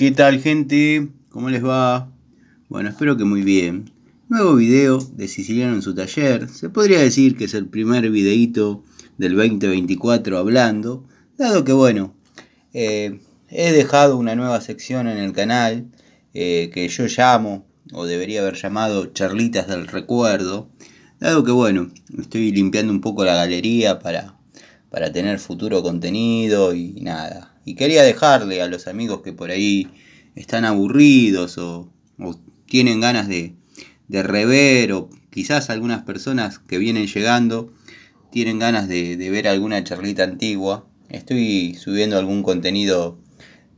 ¿Qué tal, gente? ¿Cómo les va? Bueno, espero que muy bien. Nuevo video de Siciliano en su taller. Se podría decir que es el primer videíto del 2024 hablando, dado que bueno, he dejado una nueva sección en el canal que yo llamo, o debería haber llamado, Charlitas del Recuerdo, dado que bueno, estoy limpiando un poco la galería para tener futuro contenido y nada. Y quería dejarle a los amigos que por ahí están aburridos o tienen ganas de rever, o quizás algunas personas que vienen llegando tienen ganas de ver alguna charlita antigua. Estoy subiendo algún contenido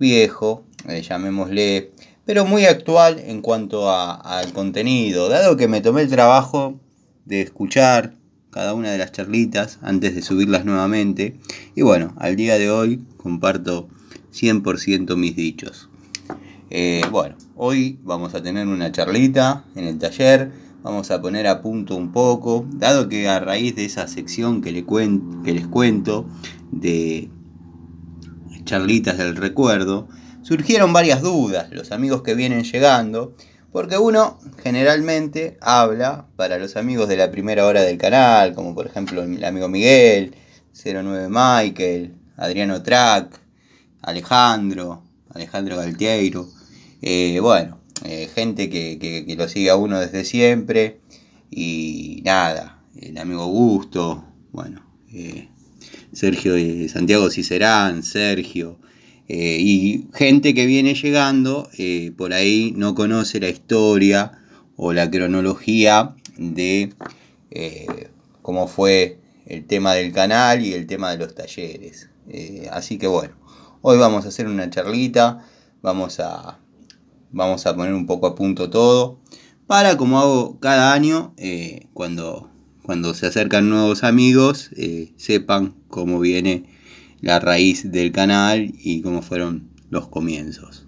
viejo, llamémosle, pero muy actual en cuanto al contenido, dado que me tomé el trabajo de escuchar cada una de las charlitas antes de subirlas nuevamente. Y bueno, al día de hoy comparto 100% mis dichos. Bueno, hoy vamos a tener una charlita en el taller. Vamos a poner a punto un poco, dado que a raíz de esa sección que les cuento de charlitas del recuerdo, surgieron varias dudas, los amigos que vienen llegando, porque uno generalmente habla para los amigos de la primera hora del canal, como por ejemplo el amigo Miguel, 09 Michael, Adriano Track, Alejandro Galtiero, gente que lo sigue a uno desde siempre, y nada, el amigo Augusto, Sergio y Santiago Cicerán, Sergio, y gente que viene llegando, por ahí no conoce la historia o la cronología de cómo fue el tema del canal y el tema de los talleres. Así que bueno, hoy vamos a hacer una charlita, vamos a poner un poco a punto todo, para, como hago cada año, cuando se acercan nuevos amigos, sepan cómo viene la raíz del canal y cómo fueron los comienzos.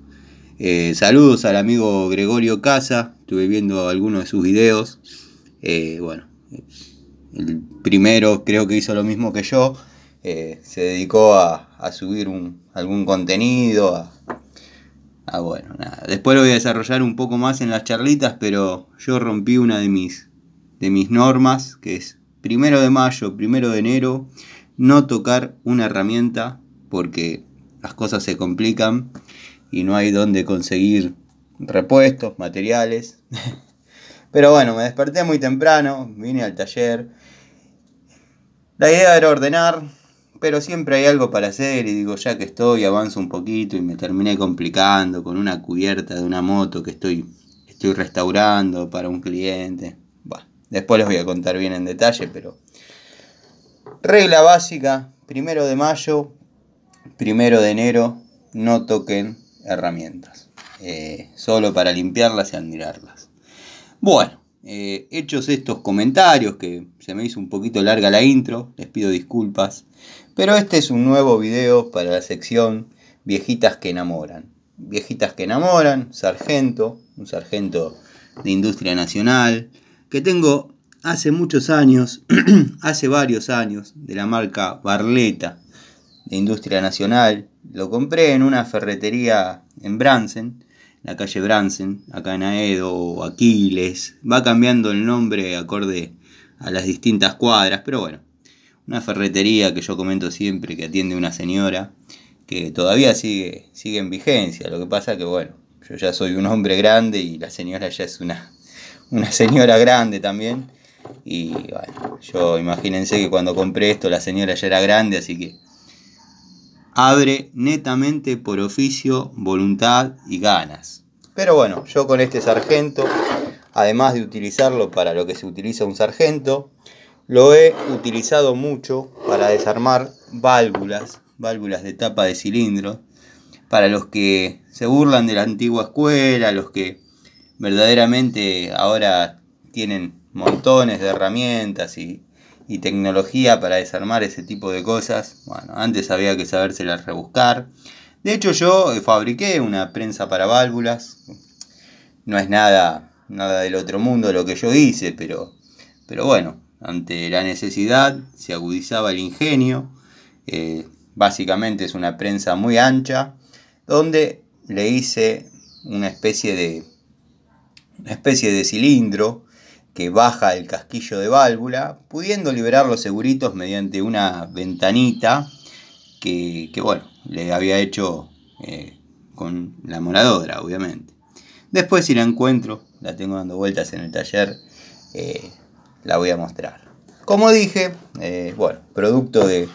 Saludos al amigo Gregorio Casa, estuve viendo algunos de sus videos. El primero creo que hizo lo mismo que yo, se dedicó a subir algún contenido, nada. Después lo voy a desarrollar un poco más en las charlitas, pero yo rompí una de mis normas, que es 1 de mayo, 1 de enero, no tocar una herramienta, porque las cosas se complican y no hay dónde conseguir repuestos, materiales. Pero bueno, me desperté muy temprano, vine al taller. La idea era ordenar, pero siempre hay algo para hacer y digo, ya que estoy, avanzo un poquito, y me terminé complicando con una cubierta de una moto que estoy restaurando para un cliente. Después les voy a contar bien en detalle, pero regla básica: 1 de mayo, 1 de enero, no toquen herramientas, solo para limpiarlas y admirarlas. Bueno, hechos estos comentarios, que se me hizo un poquito larga la intro, les pido disculpas, pero este es un nuevo video para la sección Viejitas que enamoran. Viejitas que enamoran, un sargento de Industria Nacional, que tengo hace muchos años, hace varios años, de la marca Barletta de Industria Nacional. Lo compré en una ferretería en Bransen, la calle Bransen, acá en Aedo o Aquiles. Va cambiando el nombre acorde a las distintas cuadras, pero bueno, una ferretería que yo comento siempre, que atiende una señora que todavía sigue en vigencia. Lo que pasa que bueno, yo ya soy un hombre grande y la señora ya es una señora grande también. Y bueno, yo imagínense que cuando compré esto la señora ya era grande, así que abre netamente por oficio, voluntad y ganas. Pero bueno, yo con este sargento, además de utilizarlo para lo que se utiliza un sargento, lo he utilizado mucho para desarmar válvulas de tapa de cilindro. Para los que se burlan de la antigua escuela, los que verdaderamente ahora tienen montones de herramientas y tecnología para desarmar ese tipo de cosas, bueno, antes había que sabérselas rebuscar. De hecho, yo fabriqué una prensa para válvulas. No es nada del otro mundo lo que yo hice, pero bueno, ante la necesidad se agudizaba el ingenio. Básicamente es una prensa muy ancha, donde le hice una especie de cilindro que baja el casquillo de válvula, pudiendo liberar los seguritos mediante una ventanita que bueno, le había hecho con la moladora, obviamente. Después, si la encuentro, la tengo dando vueltas en el taller, la voy a mostrar. Como dije, bueno, producto de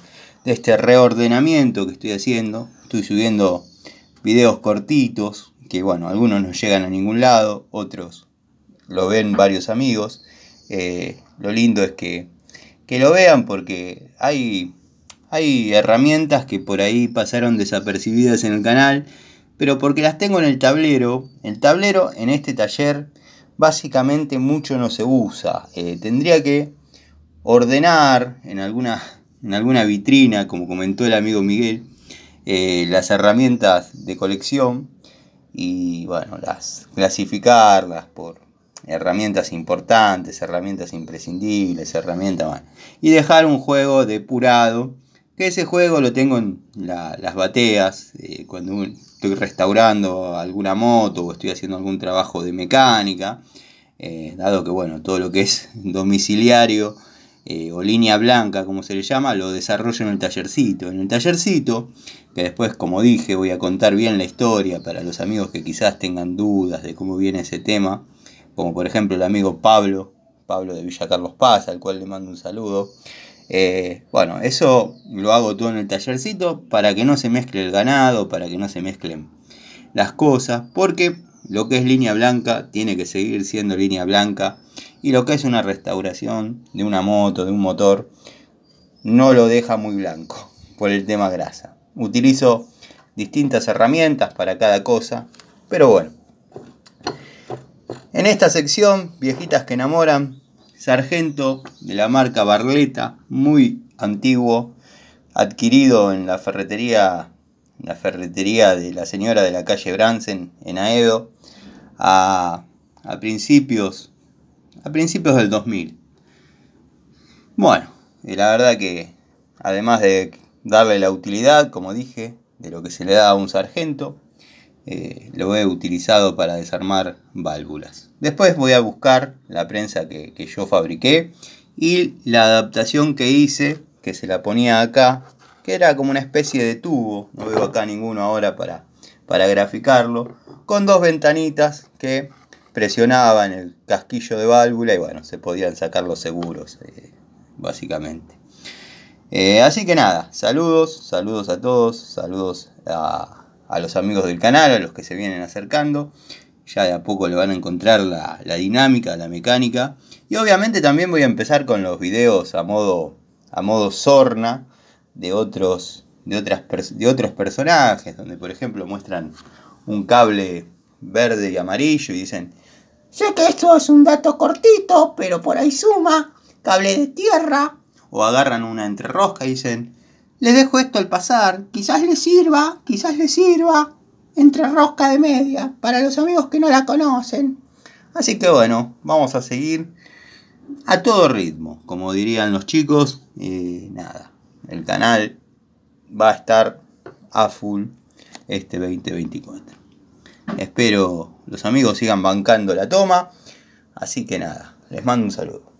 este reordenamiento que estoy haciendo, estoy subiendo videos cortitos, que bueno, algunos no llegan a ningún lado, otros lo ven varios amigos. Lo lindo es que lo vean, porque hay herramientas que por ahí pasaron desapercibidas en el canal, pero porque las tengo en el tablero. El tablero en este taller básicamente mucho no se usa. Tendría que ordenar en alguna vitrina, como comentó el amigo Miguel, las herramientas de colección y bueno, clasificarlas por herramientas importantes, herramientas imprescindibles, bueno, y dejar un juego depurado, que ese juego lo tengo en las bateas, cuando estoy restaurando alguna moto o estoy haciendo algún trabajo de mecánica, dado que bueno, todo lo que es domiciliario o línea blanca, como se le llama, lo desarrollo en el tallercito. En el tallercito, que después, como dije, voy a contar bien la historia para los amigos que quizás tengan dudas de cómo viene ese tema, como por ejemplo el amigo Pablo de Villa Carlos Paz, al cual le mando un saludo. Bueno, eso lo hago todo en el tallercito para que no se mezcle el ganado, para que no se mezclen las cosas, porque lo que es línea blanca tiene que seguir siendo línea blanca, y lo que es una restauración de una moto, de un motor, no lo deja muy blanco por el tema grasa. Utilizo distintas herramientas para cada cosa, pero bueno. En esta sección, viejitas que enamoran, sargento de la marca Barletta, muy antiguo, adquirido en la ferretería de la señora de la calle Bransen en Aedo a principios del 2000. Bueno, la verdad que además de darle la utilidad, como dije, de lo que se le da a un sargento, lo he utilizado para desarmar válvulas. Después voy a buscar la prensa que yo fabriqué y la adaptación que hice, que se la ponía acá, que era como una especie de tubo, no veo acá ninguno ahora para graficarlo, con dos ventanitas que presionaban el casquillo de válvula y bueno, se podían sacar los seguros, básicamente. Así que nada, saludos a todos, saludos a los amigos del canal, a los que se vienen acercando. Ya de a poco le van a encontrar la dinámica, la mecánica. Y obviamente también voy a empezar con los videos a modo sorna de otros personajes, donde por ejemplo muestran un cable verde y amarillo y dicen: sé que esto es un dato cortito, pero por ahí suma, cable de tierra. O agarran una entrerosca y dicen: les dejo esto al pasar, quizás les sirva, entrerosca de media, para los amigos que no la conocen. Así que bueno, vamos a seguir a todo ritmo, como dirían los chicos. Nada, el canal va a estar a full este 2024. Espero los amigos sigan bancando la toma. Así que nada, les mando un saludo.